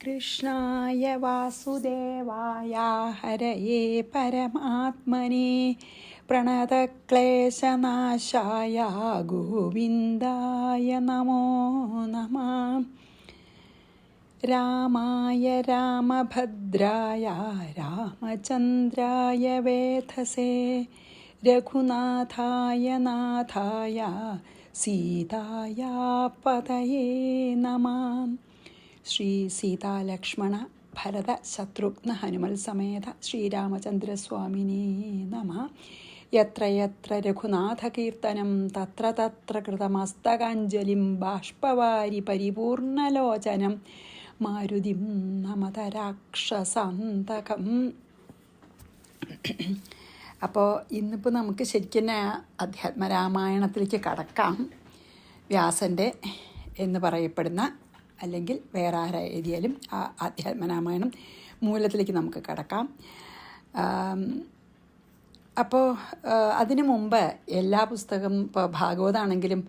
കൃഷ്ണായ വാസുദേവായ ഹരയേ പരമാത്മനെ പ്രണതക്ലേശനാശായ ഗോവിന്ദായ നമോ നമഃ. രാമായ രാമഭദ്രായ രാമചന്ദ്രായ വേധസേ രഘുനാഥായ നാഥായ സീതായ പതയേ നമഃ. ശ്രീ സീതാലക്ഷ്മണ ഭരത ശത്രുഘ്ന ഹനുമൽ സമേത ശ്രീരാമചന്ദ്രസ്വാമിനേ നമഃ. യത്ര യത്ര രഘുനാഥകീർത്തനം തത്ര തത്ര കൃതമസ്തകാഞ്ജലിം ബാഷ്പവാരി പരിപൂർണലോചനം മാരുതിം നമത രാക്ഷസാന്തകം. അപ്പോൾ ഇന്നിപ്പോൾ നമുക്ക് ശരിക്കും അധ്യാത്മരാമായണത്തിലേക്ക് കടക്കാം. വ്യാസൻ്റെ എന്ന് പറയപ്പെടുന്ന അല്ലെങ്കിൽ വേറെ ആരാ എഴുതിയാലും ആ ആധ്യാത്മരാമായണം മൂലത്തിലേക്ക് നമുക്ക് കടക്കാം. അപ്പോൾ അതിനു മുമ്പ് എല്ലാ പുസ്തകം ഇപ്പോൾ ഭാഗവതമാണെങ്കിലും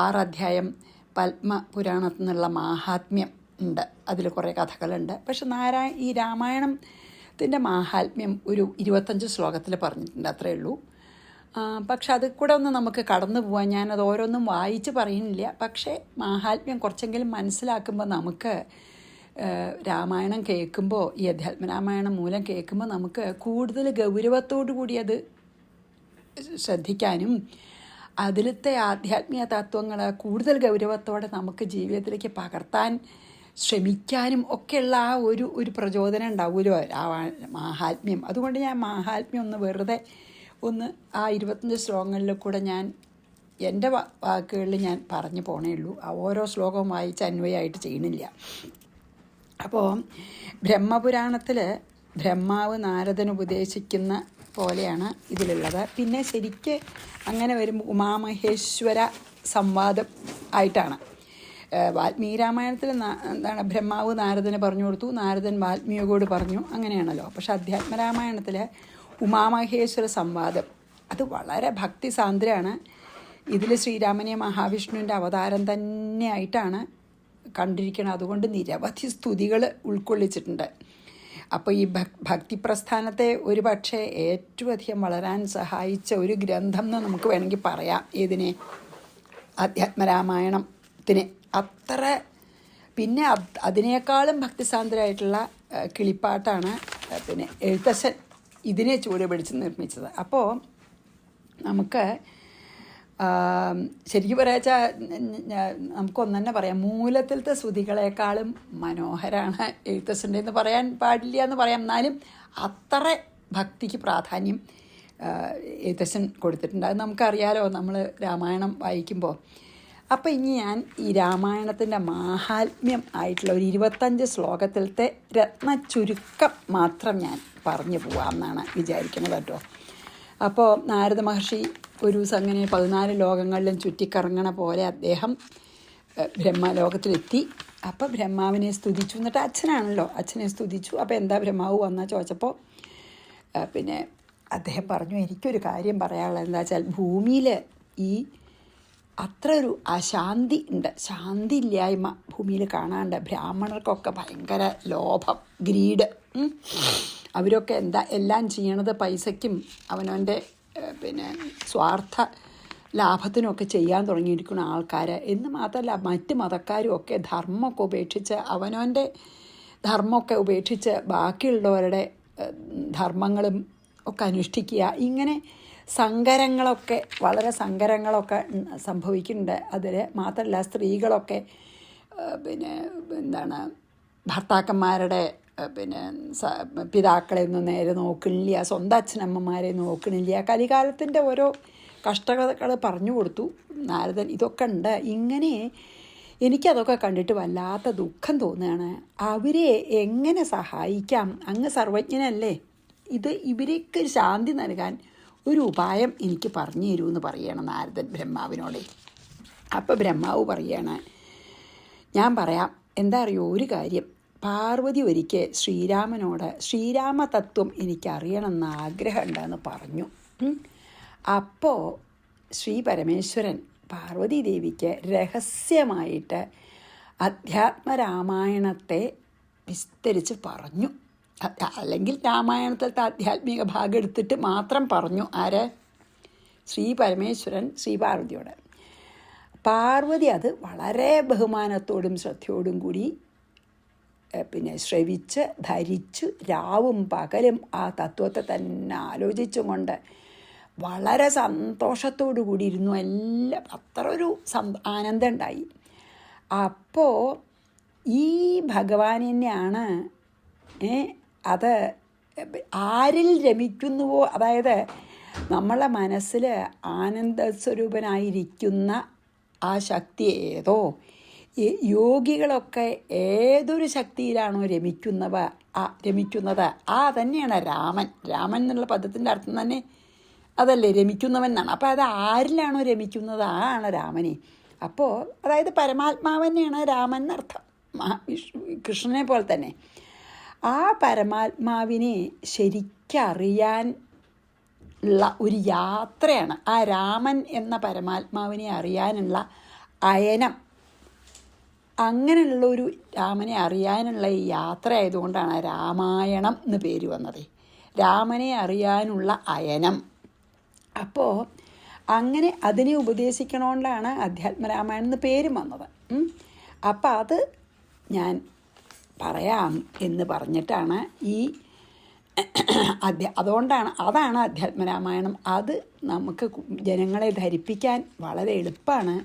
6 അധ്യായം പത്മപുരാണത്തിൽ നിന്നുള്ള മാഹാത്മ്യം ഉണ്ട്. അതിൽ കുറേ കഥകളുണ്ട്. പക്ഷെ ഈ രാമായണത്തിൻ്റെ മാഹാത്മ്യം ഒരു 25 ശ്ലോകത്തിൽ പറഞ്ഞിട്ടുണ്ട്, അത്രയേ ഉള്ളൂ. പക്ഷെ അതിൽ കൂടെ ഒന്ന് നമുക്ക് കടന്നു പോകാൻ ഞാനത് ഓരോന്നും വായിച്ച് പറയുന്നില്ല. പക്ഷേ മാഹാത്മ്യം കുറച്ചെങ്കിലും മനസ്സിലാക്കുമ്പോൾ നമുക്ക് രാമായണം കേൾക്കുമ്പോൾ, ഈ അധ്യാത്മരാമായണം മൂലം കേൾക്കുമ്പോൾ നമുക്ക് കൂടുതൽ ഗൗരവത്തോടു കൂടി അത് ശ്രദ്ധിക്കാനും അതിലത്തെ ആധ്യാത്മിക തത്വങ്ങൾ കൂടുതൽ ഗൗരവത്തോടെ നമുക്ക് ജീവിതത്തിലേക്ക് പകർത്താൻ ശ്രമിക്കാനും ഒക്കെയുള്ള ആ ഒരു പ്രചോദനം ഉണ്ടാവുമല്ലോ മാഹാത്മ്യം. അതുകൊണ്ട് ഞാൻ മാഹാത്മ്യം ഒന്ന് വെറുതെ ഒന്ന് ആ 25 ശ്ലോകങ്ങളിൽ കൂടെ ഞാൻ എൻ്റെ വാക്കുകളിൽ ഞാൻ പറഞ്ഞു പോണേ ഉള്ളൂ. ആ ഓരോ ശ്ലോകവും വായിച്ച് അന്വയമായിട്ട് ചെയ്യണില്ല. അപ്പോൾ ബ്രഹ്മപുരാണത്തിൽ ബ്രഹ്മാവ് നാരദന് ഉപദേശിക്കുന്ന പോലെയാണ് ഇതിലുള്ളത്. പിന്നെ ശരിക്ക് അങ്ങനെ വരുമ്പോൾ ഉമാമഹേശ്വര സംവാദം ആയിട്ടാണ്. വാൽമീകി രാമായണത്തിൽ എന്താണ്, ബ്രഹ്മാവ് നാരദന് പറഞ്ഞു കൊടുത്തു, നാരദൻ വാൽമീകിയോട് പറഞ്ഞു, അങ്ങനെയാണല്ലോ. പക്ഷെ അധ്യാത്മരാമായണത്തിൽ ഉമാമഹേശ്വര സംവാദം അത് വളരെ ഭക്തിസാന്ദ്രമാണ്. ഇതിൽ ശ്രീരാമനെ മഹാവിഷ്ണുവിൻ്റെ അവതാരം തന്നെയായിട്ടാണ് കണ്ടിരിക്കുന്നത്. അതുകൊണ്ട് നിരവധി സ്തുതികൾ ഉൾക്കൊള്ളിച്ചിട്ടുണ്ട്. അപ്പോൾ ഈ ഭക്തിപ്രസ്ഥാനത്തെ ഒരു പക്ഷേ ഏറ്റവും അധികം വളരാൻ സഹായിച്ച ഒരു ഗ്രന്ഥം എന്ന് നമുക്ക് വേണമെങ്കിൽ പറയാം. ഇതിനെ അധ്യാത്മരാമായണത്തിന് അത്ര. പിന്നെ അതിനേക്കാളും ഭക്തിസാന്ദ്രമായിട്ടുള്ള കിളിപ്പാട്ടാണ് പിന്നെ എഴുത്തച്ഛൻ ഇതിനെ ചൂട് പിടിച്ച് നിർമ്മിച്ചത്. അപ്പോൾ നമുക്ക് ശരിക്കും പറയാച്ചാൽ നമുക്കൊന്നു തന്നെ പറയാം, മൂലത്തിലത്തെ ശ്രുതികളെക്കാളും മനോഹരമാണ് എഴുത്തച്ഛൻ്റെ എന്ന് പറയാൻ പാടില്ല എന്ന് പറയാം. എന്നാലും അത്ര ഭക്തിക്ക് പ്രാധാന്യം എഴുത്തച്ഛൻ കൊടുത്തിട്ടുണ്ട്. അത് നമുക്കറിയാലോ നമ്മൾ രാമായണം വായിക്കുമ്പോൾ. അപ്പോൾ ഇനി ഞാൻ ഈ രാമായണത്തിൻ്റെ മാഹാത്മ്യം ആയിട്ടുള്ള ഒരു 25 ശ്ലോകത്തിലത്തെ രത്നചുരുക്കം മാത്രം ഞാൻ പറഞ്ഞു പോകാമെന്നാണ് വിചാരിക്കുന്നത് കേട്ടോ. അപ്പോൾ നാരദ മഹർഷി ഒരു ദിവസം അങ്ങനെ 14 ലോകങ്ങളിലും ചുറ്റിക്കറങ്ങണ പോലെ അദ്ദേഹം ബ്രഹ്മലോകത്തിലെത്തി. അപ്പോൾ ബ്രഹ്മാവിനെ സ്തുതിച്ചു. എന്നിട്ട് അച്ഛനാണല്ലോ, അച്ഛനെ സ്തുതിച്ചു. അപ്പോൾ എന്താ ബ്രഹ്മാവ് വന്നാൽ ചോദിച്ചപ്പോൾ പിന്നെ അദ്ദേഹം പറഞ്ഞു, എനിക്കൊരു കാര്യം പറയാനുള്ളത് എന്താ വെച്ചാൽ ഭൂമിയിൽ ഈ അത്ര ഒരു അശാന്തി ഉണ്ട്, ശാന്തി ഇല്ലായ്മ ഭൂമിയിൽ കാണാണ്ട്. ബ്രാഹ്മണർക്കൊക്കെ ഭയങ്കര ലോഭം, ഗ്രീഡ്. അവരൊക്കെ എല്ലാം ചെയ്യണത് പൈസയ്ക്കും അവനവൻ്റെ പിന്നെ സ്വാർത്ഥ ലാഭത്തിനൊക്കെ ചെയ്യാൻ തുടങ്ങിയിരിക്കുന്ന ആൾക്കാർ. എന്ന് മാത്രമല്ല മറ്റ് മതക്കാരും ഒക്കെ ധർമ്മമൊക്കെ ഉപേക്ഷിച്ച് അവനവൻ്റെ ധർമ്മമൊക്കെ ഉപേക്ഷിച്ച് ബാക്കിയുള്ളവരുടെ ധർമ്മങ്ങളും ഒക്കെ അനുഷ്ഠിക്കുക. ഇങ്ങനെ സങ്കരങ്ങളൊക്കെ, വളരെ സങ്കരങ്ങളൊക്കെ സംഭവിക്കുന്നുണ്ട്. അതിൽ മാത്രമല്ല സ്ത്രീകളൊക്കെ പിന്നെ എന്താണ് ഭർത്താക്കന്മാരുടെ പിന്നെ പിതാക്കളെ ഒന്നും നേരെ നോക്കണില്ല, സ്വന്തം അച്ഛനമ്മമാരെ നോക്കണില്ല. കലികാലത്തിൻ്റെ ഓരോ കഷ്ടതകൾ പറഞ്ഞു കൊടുത്തു നാരദൻ. ഇതൊക്കെ ഉണ്ട്. ഇങ്ങനെ എനിക്കതൊക്കെ കണ്ടിട്ട് വല്ലാത്ത ദുഃഖം തോന്നുകയാണ്. അവരെ എങ്ങനെ സഹായിക്കാം? അങ്ങ് സർവജ്ഞനല്ലേ, ഇവർക്ക് ശാന്തി നൽകാൻ ഒരു ഉപായം എനിക്ക് പറഞ്ഞു തരുമെന്ന് പറയണം നാരദൻ ബ്രഹ്മാവിനോട്. അപ്പോൾ ബ്രഹ്മാവ് പറയാണ്, ഞാൻ പറയാം. എന്താ അറിയോ, ഒരു കാര്യം, പാർവതി ഒരിക്കൽ ശ്രീരാമനോട് ശ്രീരാമതത്വം എനിക്കറിയണമെന്ന് ആഗ്രഹമുണ്ടെന്ന് പറഞ്ഞു. അപ്പോൾ ശ്രീ പരമേശ്വരൻ പാർവതി ദേവിക്ക് രഹസ്യമായിട്ട് അധ്യാത്മരാമായണത്തെ വിസ്തരിച്ച് പറഞ്ഞു. അല്ലെങ്കിൽ രാമായണത്തിലത്തെ ആധ്യാത്മിക ഭാഗം എടുത്തിട്ട് മാത്രം പറഞ്ഞു. ആര്? ശ്രീ പരമേശ്വരൻ ശ്രീ പാർവതിയോട്. പാർവതി അത് വളരെ ബഹുമാനത്തോടും ശ്രദ്ധയോടും കൂടി ശ്രവിച്ച് ധരിച്ചു രാവും പകലും ആ തത്വത്തെ തന്നെ ആലോചിച്ചും കൊണ്ട് വളരെ സന്തോഷത്തോടു കൂടി ഇരുന്നു. എല്ലാം അത്ര ഒരു ആനന്ദം ഉണ്ടായി. അപ്പോൾ ഈ ഭഗവാൻ തന്നെയാണ് അത് ആരിൽ രമിക്കുന്നുവോ, അതായത് നമ്മളെ മനസ്സിൽ ആനന്ദസ്വരൂപനായിരിക്കുന്ന ആ ശക്തി ഏതോ, യോഗികളൊക്കെ ഏതൊരു ശക്തിയിലാണോ രമിക്കുന്നത് ആ തന്നെയാണ് രാമൻ. രാമൻ എന്നുള്ള പദത്തിൻ്റെ അർത്ഥം തന്നെ അതല്ലേ, രമിക്കുന്നവൻ എന്നാണ്. അപ്പോൾ അത് ആരിലാണോ രമിക്കുന്നത് ആ ആണ് രാമനെ. അപ്പോൾ അതായത് പരമാത്മാവ് തന്നെയാണ് രാമൻ എന്നർത്ഥം, കൃഷ്ണനെ പോലെ തന്നെ. ആ പരമാത്മാവിനെ ശരിക്കറിയാൻ ഉള്ള ഒരു യാത്രയാണ് ആ രാമൻ എന്ന പരമാത്മാവിനെ അറിയാനുള്ള അയനം. അങ്ങനെയുള്ളൊരു രാമനെ അറിയാനുള്ള ഈ യാത്ര ആയതുകൊണ്ടാണ് രാമായണം എന്ന് പേര് വന്നത്, രാമനെ അറിയാനുള്ള അയനം. അപ്പോൾ അങ്ങനെ അതിനെ ഉപദേശിക്കണോണ്ടാണ് അധ്യാത്മരാമായണം എന്ന് പേരും വന്നത്. അപ്പം അത് ഞാൻ പറയാം എന്ന് പറഞ്ഞിട്ടാണ് ഈ അതാണ് അധ്യാത്മരാമായണം. അത് നമുക്ക് ജനങ്ങളെ ധരിപ്പിക്കാൻ വളരെ എളുപ്പമാണ്.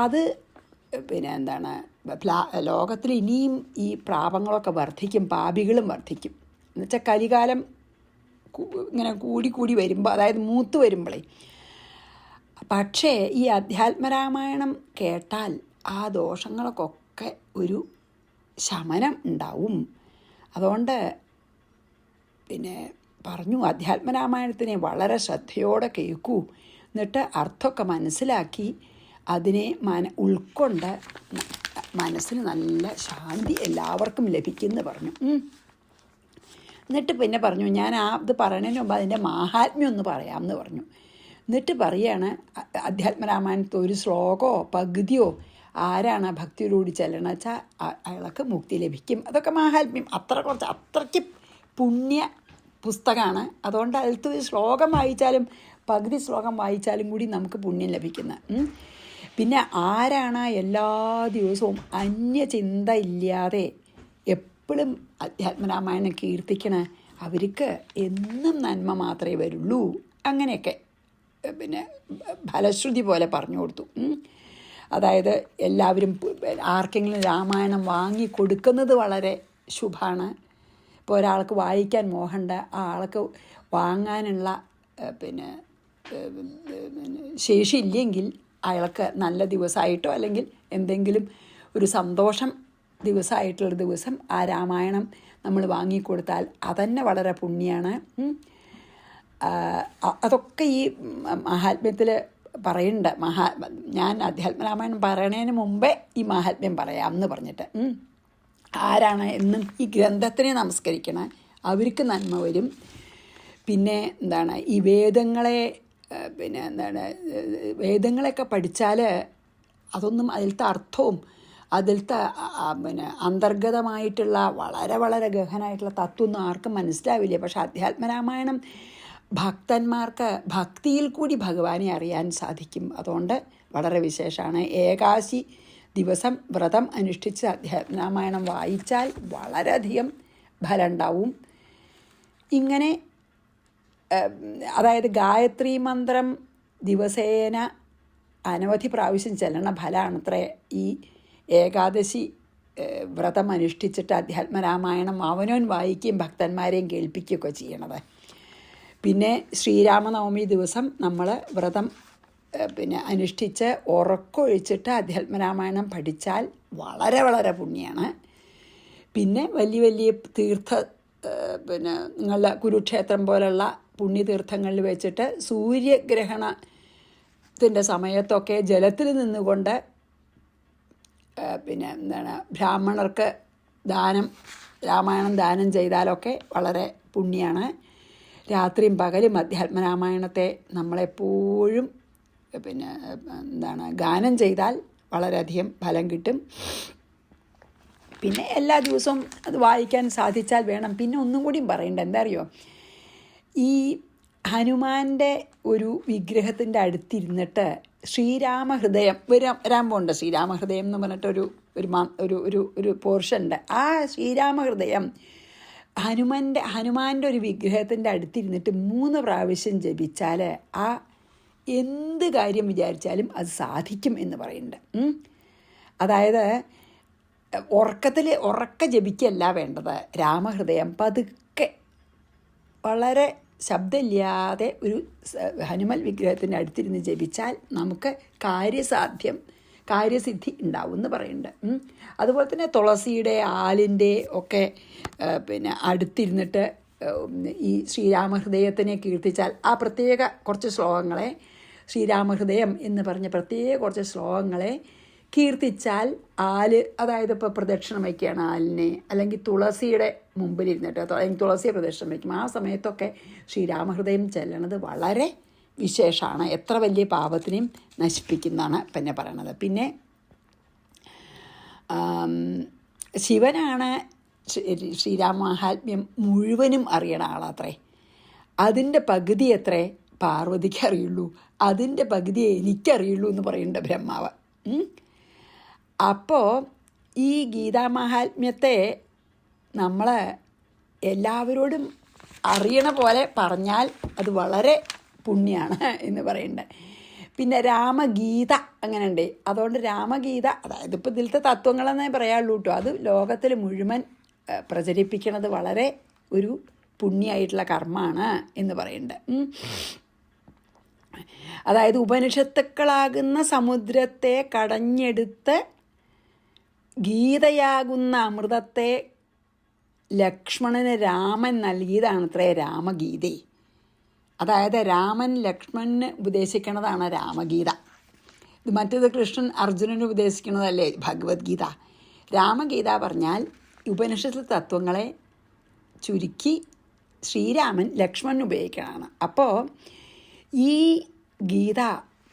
അത് ലോകത്തിൽ ഇനിയും ഈ പാപങ്ങളൊക്കെ വർദ്ധിക്കും, പാപികളും വർദ്ധിക്കും. എന്നുവെച്ചാൽ കലികാലം ഇങ്ങനെ കൂടി വരുമ്പോൾ, അതായത് മൂത്ത് വരുമ്പോഴേ. പക്ഷേ ഈ അധ്യാത്മരാമായണം കേട്ടാൽ ആ ദോഷങ്ങൾക്കൊക്കെ ഒരു ശമനം ഉണ്ടാവും. അതുകൊണ്ട് പറഞ്ഞു, അധ്യാത്മരാമായണത്തിനെ വളരെ ശ്രദ്ധയോടെ കേൾക്കൂ, എന്നിട്ട് അർത്ഥമൊക്കെ മനസ്സിലാക്കി അതിനെ ഉൾക്കൊണ്ട് മനസ്സിന് നല്ല ശാന്തി എല്ലാവർക്കും ലഭിക്കുമെന്ന് പറഞ്ഞു. എന്നിട്ട് പറഞ്ഞു, ഞാൻ ഇത് പറയുന്നതിന് മുമ്പ് അതിൻ്റെ മാഹാത്മ്യം ഒന്ന് പറയാമെന്ന് പറഞ്ഞു. എന്നിട്ട് പറയുകയാണ്, അധ്യാത്മരാമായണത്തിൽ ഒരു ശ്ലോകമോ പകുതിയോ ആരാണ് ഭക്തിയോടുകൂടി ചെല്ലണം വെച്ചാൽ അയാൾക്ക് മുക്തി ലഭിക്കും. അതൊക്കെ മാഹാത്മ്യം. അത്രയ്ക്ക് പുണ്യ പുസ്തകമാണ്. അതുകൊണ്ട് അതിലത്തെ ഒരു ശ്ലോകം വായിച്ചാലും പകുതി ശ്ലോകം വായിച്ചാലും കൂടി നമുക്ക് പുണ്യം ലഭിക്കുന്നത്. പിന്നെ ആരാണ് എല്ലാ ദിവസവും അന്യചിന്ത ഇല്ലാതെ എപ്പോഴും അധ്യാത്മരാമായണം കീർത്തിക്കണ, അവർക്ക് എന്നും നന്മ മാത്രമേ വരുള്ളൂ. അങ്ങനെയൊക്കെ ഫലശ്രുതി പോലെ പറഞ്ഞു കൊടുത്തു. അതായത് എല്ലാവരും ആർക്കെങ്കിലും രാമായണം വാങ്ങി കൊടുക്കുന്നത് വളരെ ശുഭമാണ്. ഇപ്പോൾ ഒരാൾക്ക് വായിക്കാൻ മോഹമുണ്ട്, ആ ആൾക്ക് വാങ്ങാനുള്ള ശേഷിയില്ലെങ്കിൽ അയാൾക്ക് നല്ല ദിവസമായിട്ടോ അല്ലെങ്കിൽ എന്തെങ്കിലും ഒരു സന്തോഷം ദിവസമായിട്ടുള്ള ദിവസം ആ രാമായണം നമ്മൾ വാങ്ങിക്കൊടുത്താൽ അതന്നെ വളരെ പുണ്യമാണ്. അതൊക്കെ ഈ മഹാത്മ്യത്തിൽ പറയുന്നുണ്ട്. ഞാൻ അധ്യാത്മരാമായണം പറയണതിന് മുമ്പേ ഈ മഹാത്മ്യം പറയാമെന്ന് പറഞ്ഞിട്ട്, ആരാണ് എന്നും ഈ ഗ്രന്ഥത്തിനെ നമസ്കരിക്കണം അവർക്ക് നന്മ വരും. പിന്നെ ഈ വേദങ്ങളെ വേദങ്ങളെയൊക്കെ പഠിച്ചാൽ അതൊന്നും അതിലത്തെ അർത്ഥവും അതിലത്തെ അന്തർഗതമായിട്ടുള്ള വളരെ വളരെ ഗഹനമായിട്ടുള്ള തത്വമൊന്നും ആർക്കും മനസ്സിലാവില്ല. പക്ഷെ അധ്യാത്മരാമായണം ഭക്തന്മാർക്ക് ഭക്തിയിൽ കൂടി ഭഗവാനെ അറിയാൻ സാധിക്കും. അതുകൊണ്ട് വളരെ വിശേഷമാണ്. ഏകാദശി ദിവസം വ്രതം അനുഷ്ഠിച്ച് അധ്യാത്മരാമായണം വായിച്ചാൽ വളരെയധികം ഫലം ഉണ്ടാവും. ഇങ്ങനെ അതായത് ഗായത്രി മന്ത്രം ദിവസേന അനവധി പ്രാവശ്യം ചെല്ലണ ഫലമാണത്രേ ഈ ഏകാദശി വ്രതം അനുഷ്ഠിച്ചിട്ട് അധ്യാത്മരാമായണം അവനവൻ വായിക്കുകയും ഭക്തന്മാരെയും കേൾപ്പിക്കുകയൊക്കെ ചെയ്യണത്. പിന്നെ ശ്രീരാമനവമി ദിവസം നമ്മൾ വ്രതം അനുഷ്ഠിച്ച് ഉറക്കമൊഴിച്ചിട്ട് അധ്യാത്മരാമായണം പഠിച്ചാൽ വളരെ വളരെ പുണ്യമാണ്. പിന്നെ വലിയ വലിയ നിങ്ങളുടെ കുരുക്ഷേത്രം പോലുള്ള പുണ്യതീർത്ഥങ്ങളിൽ വെച്ചിട്ട് സൂര്യഗ്രഹണത്തിൻ്റെ സമയത്തൊക്കെ ജലത്തിൽ നിന്നുകൊണ്ട് ബ്രാഹ്മണർക്ക് രാമായണം ദാനം ചെയ്താലൊക്കെ വളരെ പുണ്യമാണ്. രാത്രിയും പകലും അധ്യാത്മരാമായണത്തെ നമ്മളെപ്പോഴും ഗാനം ചെയ്താൽ വളരെയധികം ഫലം കിട്ടും. പിന്നെ എല്ലാ ദിവസവും അത് വായിക്കാൻ സാധിച്ചാൽ വേണം. പിന്നെ ഒന്നും കൂടിയും പറയണ്ട, എന്താ അറിയോ, ഈ ഹനുമാൻ്റെ ഒരു വിഗ്രഹത്തിൻ്റെ അടുത്തിരുന്നിട്ട് ശ്രീരാമഹൃദയം വരാൻ പോകുന്നുണ്ട്. ശ്രീരാമഹൃദയം എന്ന് പറഞ്ഞിട്ടൊരു ഒരു പോർഷൻ ഉണ്ട്. ആ ശ്രീരാമഹൃദയം ഹനുമാൻ്റെ ഒരു വിഗ്രഹത്തിൻ്റെ അടുത്തിരുന്നിട്ട് 3 പ്രാവശ്യം ജപിച്ചാൽ ആ എന്ത് കാര്യം വിചാരിച്ചാലും അത് സാധിക്കും എന്ന് പറയുന്നുണ്ട്. അതായത് ഉറക്ക ജപിക്കല്ല വേണ്ടത്. രാമഹൃദയം പതുക്കെ വളരെ ശബ്ദമില്ലാതെ ഒരു ഹനുമൽ വിഗ്രഹത്തിൻ്റെ അടുത്തിരുന്ന് ജപിച്ചാൽ നമുക്ക് കാര്യസിദ്ധി ഉണ്ടാവും എന്ന് പറയുന്നുണ്ട്. അതുപോലെ തന്നെ തുളസിയുടെ ആലിൻ്റെ ഒക്കെ പിന്നെ അടുത്തിരുന്നിട്ട് ഈ ശ്രീരാമഹൃദയത്തിനെ കീർത്തിച്ചാൽ ആ പ്രത്യേക കുറച്ച് ശ്ലോകങ്ങളെ, ശ്രീരാമഹൃദയം എന്ന് പറഞ്ഞ പ്രത്യേക കുറച്ച് ശ്ലോകങ്ങളെ കീർത്തിച്ചാൽ അതായത് ഇപ്പോൾ പ്രദക്ഷിണം വയ്ക്കുകയാണ് ആലിനെ, അല്ലെങ്കിൽ തുളസിയുടെ മുമ്പിലിരുന്നിട്ട് അല്ലെങ്കിൽ തുളസിയെ പ്രദക്ഷിണം വയ്ക്കും, ആ സമയത്തൊക്കെ ശ്രീരാമഹൃദയം ചെല്ലണത് വളരെ വിശേഷമാണ്. എത്ര വലിയ പാപത്തിനെയും നശിപ്പിക്കുന്നതാണ് പിന്നെ പറയണത്. പിന്നെ ശിവനാണ് ശ്രീരാമഹാത്മ്യം മുഴുവനും അറിയണ ആളത്രേ. അതിൻ്റെ പകുതി എത്രേ പാർവതിക്ക് അറിയുള്ളൂ, അതിൻ്റെ പകുതിയെ എനിക്കറിയുള്ളൂ എന്ന് പറയുന്നുണ്ട് ബ്രഹ്മാവ്. അപ്പോൾ ഈ ഗീതാമാഹാത്മ്യത്തെ നമ്മൾ എല്ലാവരോടും അറിയണ പോലെ പറഞ്ഞാൽ അത് വളരെ പുണ്യമാണ് എന്ന് പറയുന്നുണ്ട്. പിന്നെ രാമഗീത അങ്ങനെ ഉണ്ട്. അതുകൊണ്ട് രാമഗീത, അതായത് ഇപ്പോൾ ഇതിലത്തെ തത്വങ്ങളെന്നേ പറയാനുള്ളൂ കേട്ടോ, അത് ലോകത്തിൽ മുഴുവൻ പ്രചരിപ്പിക്കുന്നത് വളരെ ഒരു പുണ്യമായിട്ടുള്ള കർമ്മമാണ് എന്ന് പറയുന്നുണ്ട്. അതായത് ഉപനിഷത്തുക്കളാകുന്ന സമുദ്രത്തെ കടഞ്ഞെടുത്ത് ഗീതയാകുന്ന അമൃതത്തെ ലക്ഷ്മണന് രാമൻ നൽകിയതാണത്രേ രാമഗീത. അതായത് രാമൻ ലക്ഷ്മണന് ഉപദേശിക്കുന്നതാണ് രാമഗീത. ഇത് മറ്റേത് കൃഷ്ണൻ അർജുനന് ഉപദേശിക്കുന്നതല്ലേ ഭഗവത്ഗീത. രാമഗീത പറഞ്ഞാൽ ഉപനിഷത്ത് തത്വങ്ങളെ ചുരുക്കി ശ്രീരാമൻ ലക്ഷ്മണന് ഉപയോഗിക്കണതാണ്. അപ്പോൾ ഈ ഗീത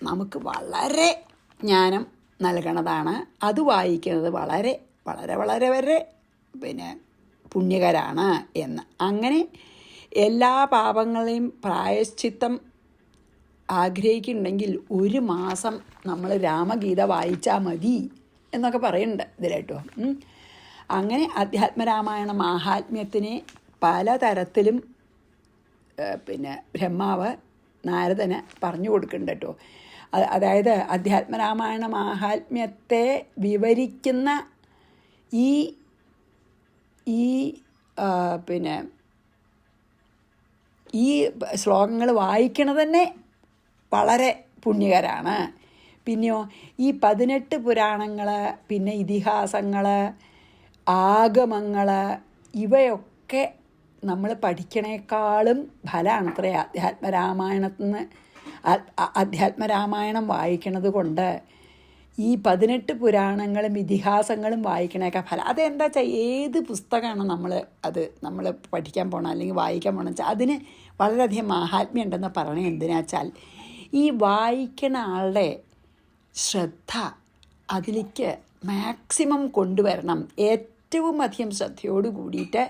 നമുക്ക് വളരെ ജ്ഞാനം നൽകണതാണ്. അത് വായിക്കുന്നത് വളരെ വളരെ വളരെ വളരെ പിന്നെ പുണ്യകരാണ് എന്ന്. അങ്ങനെ എല്ലാ പാപങ്ങളെയും പ്രായശ്ചിത്തം ആഗ്രഹിക്കുന്നുണ്ടെങ്കിൽ 1 മാസം നമ്മൾ രാമഗീത വായിച്ചാൽ മതി എന്നൊക്കെ പറയുന്നുണ്ട് ഇതിലേട്ടോ. അങ്ങനെ അധ്യാത്മരാമായണ മാഹാത്മ്യത്തിനെ പലതരത്തിലും പിന്നെ ബ്രഹ്മാവ് നാരദന് പറഞ്ഞു കൊടുക്കുന്നുണ്ട് കേട്ടോ. അതായത് അധ്യാത്മരാമായണ മാഹാത്മ്യത്തെ വിവരിക്കുന്ന ഈ പിന്നെ ഈ ശ്ലോകങ്ങൾ വായിക്കണത് തന്നെ വളരെ പുണ്യകരാണ്. പിന്നെയോ ഈ 18 പുരാണങ്ങൾ, പിന്നെ ഇതിഹാസങ്ങൾ, ആഗമങ്ങൾ, ഇവയൊക്കെ നമ്മൾ പഠിക്കണേക്കാളും ഫലമാണത്രേ അധ്യാത്മരാമായണം വായിക്കണത് കൊണ്ട്. ഈ 18 പുരാണങ്ങളും ഇതിഹാസങ്ങളും വായിക്കണേക്കാൾ ഫലം. അതെന്താ വെച്ചാൽ ഏത് പുസ്തകമാണ് നമ്മൾ പഠിക്കാൻ പോകണം അല്ലെങ്കിൽ വായിക്കാൻ പോകണം വെച്ചാൽ അതിന് വളരെയധികം മാഹാത്മ്യം ഉണ്ടെന്ന് പറയണത് എന്തിനാ വെച്ചാൽ ഈ വായിക്കണ ആളുടെ ശ്രദ്ധ അതിലേക്ക് മാക്സിമം കൊണ്ടുവരണം. ഏറ്റവും അധികം ശ്രദ്ധയോട് കൂടിയിട്ട്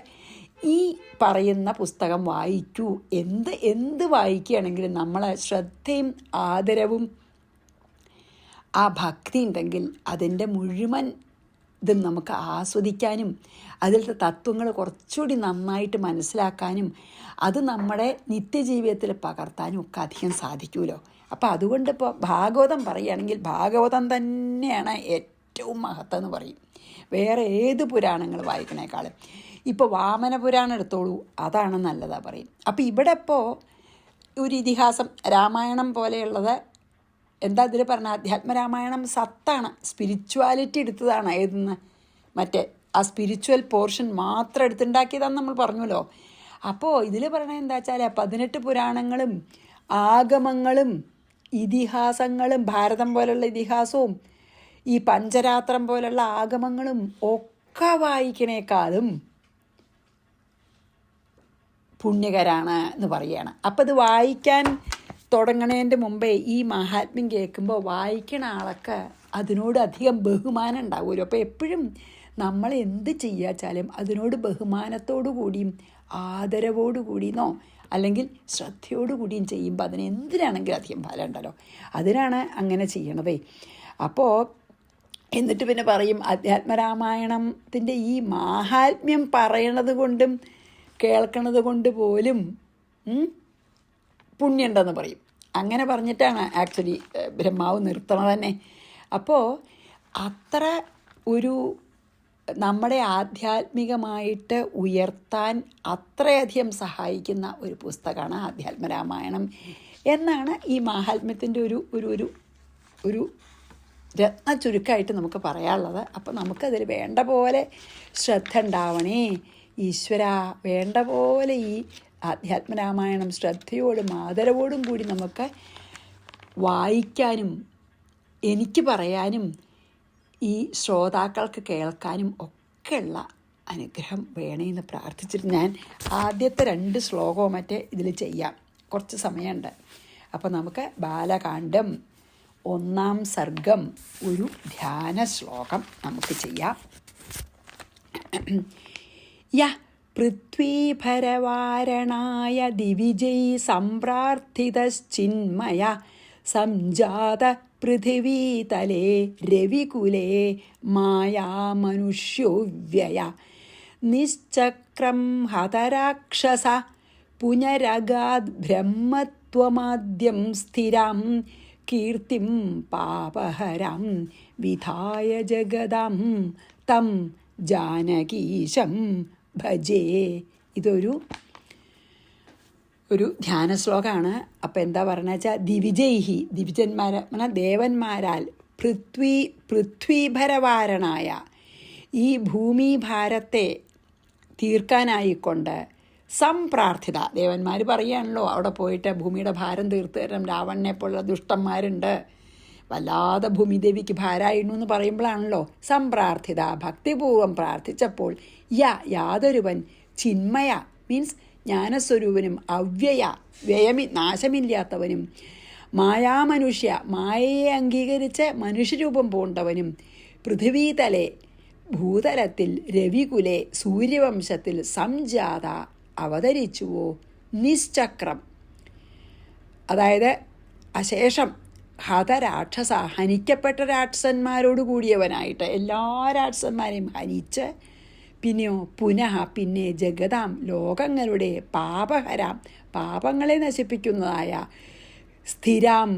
ഈ പറയുന്ന പുസ്തകം വായിക്കൂ. എന്ത് വായിക്കുകയാണെങ്കിലും നമ്മളെ ശ്രദ്ധയും ആദരവും ആ ഭക്തി ഉണ്ടെങ്കിൽ അതിൻ്റെ മുഴുവൻ ഇതും നമുക്ക് ആസ്വദിക്കാനും അതിലത്തെ തത്വങ്ങൾ കുറച്ചുകൂടി നന്നായിട്ട് മനസ്സിലാക്കാനും അത് നമ്മുടെ നിത്യജീവിതത്തിൽ പകർത്താനും ഒക്കെ അധികം സാധിക്കുമല്ലോ. അപ്പോൾ അതുകൊണ്ട് ഇപ്പോൾ ഭാഗവതം പറയുകയാണെങ്കിൽ ഭാഗവതം തന്നെയാണ് ഏറ്റവും മഹത്വം എന്ന് പറയും, വേറെ ഏത് പുരാണങ്ങൾ വായിക്കണേക്കാളും. ഇപ്പോൾ വാമന പുരാണം എടുത്തോളൂ, അതാണ് നല്ലതാണ് പറയും. അപ്പോൾ ഇവിടെ ഇപ്പോൾ ഒരു ഇതിഹാസം രാമായണം പോലെയുള്ളത് എന്താ ഇതിൽ പറഞ്ഞാൽ അധ്യാത്മരാമായണം സത്താണ്, സ്പിരിച്വാലിറ്റി എടുത്തതാണ്. ഏതെന്ന് മറ്റേ ആ സ്പിരിച്വൽ പോർഷൻ മാത്രം എടുത്തുണ്ടാക്കിയതാണെന്ന് നമ്മൾ പറഞ്ഞല്ലോ. അപ്പോൾ ഇതിൽ പറയണത് എന്താ വെച്ചാൽ 18 പുരാണങ്ങളും ആഗമങ്ങളും ഇതിഹാസങ്ങളും ഭാരതം പോലുള്ള ഇതിഹാസവും ഈ പഞ്ചരാത്രം പോലുള്ള ആഗമങ്ങളും ഒക്കെ വായിക്കണേക്കാളും പുണ്യകരാണ് എന്ന് പറയുകയാണ്. അപ്പോൾ ഇത് വായിക്കാൻ തുടങ്ങണതിൻ്റെ മുമ്പേ ഈ മഹാത്മ്യം കേൾക്കുമ്പോൾ വായിക്കണ ആൾക്ക് അതിനോട് അധികം ബഹുമാനം ഉണ്ടാവുമല്ലോ. അപ്പോൾ എപ്പോഴും നമ്മൾ എന്ത് ചെയ്യാച്ചാലും അതിനോട് ബഹുമാനത്തോടു കൂടിയും ആദരവോടു കൂടിയെന്നോ അല്ലെങ്കിൽ ശ്രദ്ധയോടു കൂടിയും ചെയ്യുമ്പോൾ അതിന് എന്തിനാണെങ്കിലും അധികം ഫലം ഉണ്ടല്ലോ. അതിനാണ് അങ്ങനെ ചെയ്യണതേ. അപ്പോൾ എന്നിട്ട് പിന്നെ പറയും അധ്യാത്മരാമായണത്തിൻ്റെ ഈ മാഹാത്മ്യം പറയണത് കൊണ്ടും കേൾക്കണത് കൊണ്ട് പോലും പുണ്യമുണ്ടെന്ന് പറയും. അങ്ങനെ പറഞ്ഞിട്ടാണ് ആക്ച്വലി ബ്രഹ്മാവ് നിർത്തണത് തന്നെ. അപ്പോൾ അത്ര ഒരു നമ്മുടെ ആധ്യാത്മികമായിട്ട് ഉയർത്താൻ അത്രയധികം സഹായിക്കുന്ന ഒരു പുസ്തകമാണ് ആധ്യാത്മരാമായണം എന്നാണ് ഈ മാഹാത്മ്യത്തിൻ്റെ ഒരു ഒരു ഒരു ഒരു രത്ന ചുരുക്കമായിട്ട് നമുക്ക് പറയാനുള്ളത്. അപ്പോൾ നമുക്കതിൽ വേണ്ട പോലെ ശ്രദ്ധ ഉണ്ടാവണേ ഈശ്വര, വേണ്ട പോലെ ഈ ആധ്യാത്മരാമായണം ശ്രദ്ധയോടും ആദരവോടും കൂടി നമുക്ക് വായിക്കാനും എനിക്ക് പറയാനും ഈ ശ്രോതാക്കൾക്ക് കേൾക്കാനും ഒക്കെയുള്ള അനുഗ്രഹം വേണമെന്ന് പ്രാർത്ഥിച്ചിട്ട് ഞാൻ ആദ്യത്തെ 2 ശ്ലോകവും മറ്റേ ഇതിൽ ചെയ്യാം. കുറച്ച് സമയമുണ്ട്. അപ്പോൾ നമുക്ക് ബാലകാണ്ഡം 1-ാം സർഗം ഒരു ധ്യാന ശ്ലോകം നമുക്ക് ചെയ്യാം. പൃഥ്വീഭരവാരണായ ദിവിജൈ സംപ്രാർത്ഥിതശ്ചിന്മയ സംജാത പൃഥിവീതലേ രവികുലേ മായാമനുഷ്യോവ്യയ നിശ്ചക്രം ഹതരാക്ഷസ പുനരഗാദ് ബ്രഹ്മത്വമാദ്യം സ്ഥിരം കീർത്തിം പാപഹരം വിധായ ജഗദം തം ജാനകീശം ഭജേ. ഇതൊരു ധ്യാന ശ്ലോകമാണ്. അപ്പോൾ എന്താ പറയുക വെച്ചാൽ ദിവിജൈഹി, ദേവന്മാരാൽ പൃഥ്വീഭരവാരണായ ഈ ഭൂമിഭാരത്തെ തീർക്കാനായിക്കൊണ്ട് സംപ്രാർത്ഥിത, ദേവന്മാർ പറയുകയാണല്ലോ അവിടെ പോയിട്ട് ഭൂമിയുടെ ഭാരം തീർത്ത് തരാൻ രാവണനെ പോലുള്ള ദുഷ്ടന്മാരുണ്ട്, വല്ലാതെ ഭൂമിദേവിക്ക് ഭാരമായിരുന്നു എന്ന് പറയുമ്പോഴാണല്ലോ സംപ്രാർത്ഥിത, ഭക്തിപൂർവം പ്രാർത്ഥിച്ചപ്പോൾ യാതൊരുവൻ ചിന്മയ മീൻസ് ജ്ഞാനസ്വരൂപനും അവ്യയ നാശമില്ലാത്തവനും മായാമനുഷ്യ മായയെ അംഗീകരിച്ച് മനുഷ്യരൂപം പൂണ്ടവനും പൃഥിവീതലെ ഭൂതലത്തിൽ രവികുലെ സൂര്യവംശത്തിൽ സംജാത അവതരിച്ചുവോ നിശ്ചക്രം, അതായത് അശേഷം ഹതരാക്ഷസ ഹനിക്കപ്പെട്ട രാക്ഷസന്മാരോട് കൂടിയവനായിട്ട് എല്ലാ രാക്ഷസന്മാരെയും ഹനിച്ച് പിന്നെയോ പിന്നെ ജഗതാം ലോകങ്ങളുടെ പാപഹരാം പാപങ്ങളെ നശിപ്പിക്കുന്നതായ സ്ഥിരാം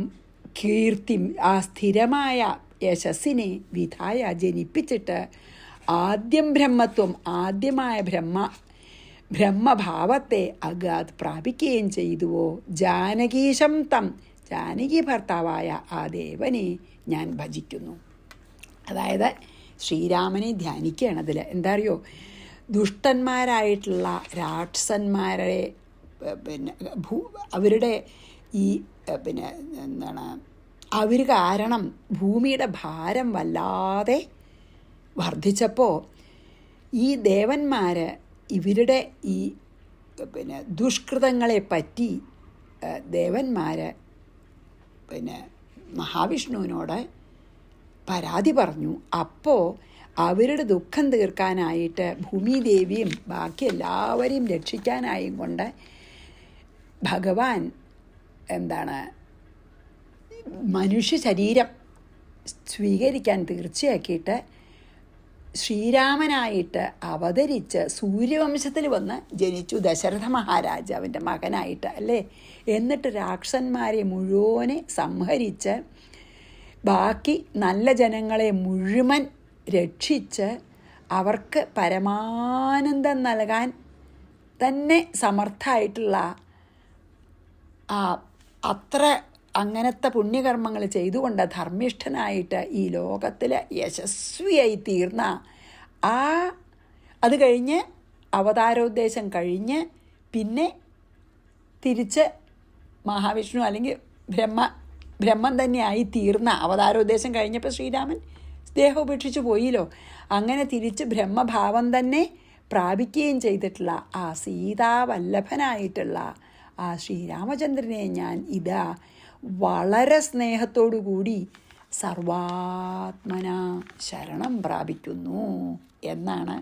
കീർത്തി ആ സ്ഥിരമായ യശസ്സിനെ വിധായ ജനിപ്പിച്ചിട്ട് ആദ്യം ബ്രഹ്മത്വം ആദ്യമായ ബ്രഹ്മഭാവത്തെ അഗാത് പ്രാപിക്കുകയും ചെയ്തുവോ ജാനകീശം തം ജാനകി ഭർത്താവായ ആ ദേവനെ ഞാൻ ഭജിക്കുന്നു. അതായത് ശ്രീരാമനെ ധ്യാനിക്കുകയാണ് അതിൽ. എന്താ അറിയോ, ദുഷ്ടന്മാരായിട്ടുള്ള രാക്ഷസന്മാരെ അവരുടെ ഈ അവർ കാരണം ഭൂമിയുടെ ഭാരം വല്ലാതെ വർദ്ധിച്ചപ്പോൾ ഈ ദേവന്മാർ ഇവരുടെ ഈ ദുഷ്കൃതങ്ങളെ പറ്റി ദേവന്മാർ മഹാവിഷ്ണുവിനോട് പരാതി പറഞ്ഞു. അപ്പോൾ അവരുടെ ദുഃഖം തീർക്കാനായിട്ട് ഭൂമിദേവിയും ബാക്കി എല്ലാവരെയും രക്ഷിക്കാനായും കൊണ്ട് ഭഗവാൻ മനുഷ്യ ശരീരം സ്വീകരിക്കാൻ തീർച്ചയാക്കിയിട്ട് ശ്രീരാമനായിട്ട് അവതരിച്ച് സൂര്യവംശത്തിൽ വന്ന് ജനിച്ചു, ദശരഥ മഹാരാജാവിൻ്റെ മകനായിട്ട് അല്ലേ. എന്നിട്ട് രാക്ഷസന്മാരെ മുഴുവനെ സംഹരിച്ച് ബാക്കി നല്ല ജനങ്ങളെ മുഴുവൻ രക്ഷിച്ച് അവർക്ക് പരമാനന്ദം നൽകാൻ തന്നെ സമർത്ഥമായിട്ടുള്ള അത്ര അങ്ങനത്തെ പുണ്യകർമ്മങ്ങൾ ചെയ്തുകൊണ്ട് ധർമ്മിഷ്ഠനായിട്ട് ഈ ലോകത്തിൽ യശസ്വിയായി തീർന്ന അത് കഴിഞ്ഞ് അവതാരോദ്ദേശം കഴിഞ്ഞ് പിന്നെ തിരിച്ച് മഹാവിഷ്ണു അല്ലെങ്കിൽ ബ്രഹ്മം തന്നെയായി തീർന്ന അവതാരോദ്ദേശം കഴിഞ്ഞപ്പോൾ ശ്രീരാമൻ ദേഹം ഉപേക്ഷിച്ച് പോയില്ലോ. അങ്ങനെ തിരിച്ച് ബ്രഹ്മഭാവം തന്നെ പ്രാപിക്കുകയും ചെയ്തിട്ടുള്ള ആ സീതാവല്ലഭനായിട്ടുള്ള ആ ശ്രീരാമചന്ദ്രനെ ഞാൻ വളരെ സ്നേഹത്തോടു കൂടി സർവാത്മന ശരണം പ്രാപിക്കുന്നു എന്നാണ്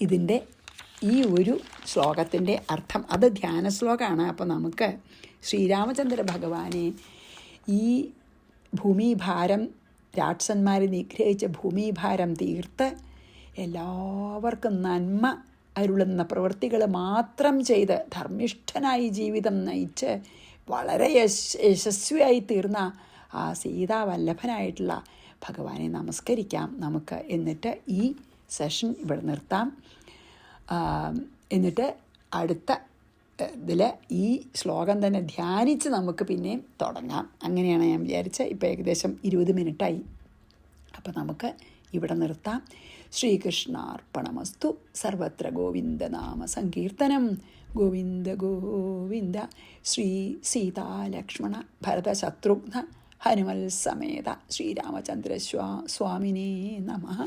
ഇതിൻ്റെ ഈ ഒരു ശ്ലോകത്തിൻ്റെ അർത്ഥം. അത് ധ്യാന ശ്ലോകമാണ്. അപ്പോൾ നമുക്ക് ശ്രീരാമചന്ദ്ര ഭഗവാനെ ഈ ഭൂമിഭാരം, രാക്ഷസന്മാരെ നിഗ്രഹിച്ച ഭൂമിഭാരം തീർത്ത് എല്ലാവർക്കും നന്മ അരുളുന്ന പ്രവൃത്തികൾ മാത്രം ചെയ്ത് ധർമ്മിഷ്ഠനായി ജീവിതം നയിച്ച് വളരെ യശസ്വിയായി തീർന്ന ആ സീതാവല്ലഭനായിട്ടുള്ള ഭഗവാനെ നമസ്കരിക്കാം നമുക്ക്. എന്നിട്ട് ഈ സെഷൻ ഇവിടെ നിർത്താം. എന്നിട്ട് അടുത്ത ഇതിൽ ഈ ശ്ലോകം തന്നെ ധ്യാനിച്ച് നമുക്ക് പിന്നെയും തുടങ്ങാം. അങ്ങനെയാണ് ഞാൻ വിചാരിച്ചത്. ഇപ്പോൾ ഏകദേശം 20 മിനിറ്റായി. അപ്പോൾ നമുക്ക് ഇവിടെ നിർത്താം. ശ്രീകൃഷ്ണാർപ്പണമസ്തു. സർവത്ര ഗോവിന്ദനാമ സങ്കീർത്തനം. ഗോവിന്ദ ഗോവിന്ദ. ശ്രീ സീതാലക്ഷ്മണ ഭരത ശത്രുഘ്ന ഹനുമൽ സമേത ശ്രീരാമചന്ദ്ര സ്വാമിനേ നമഃ.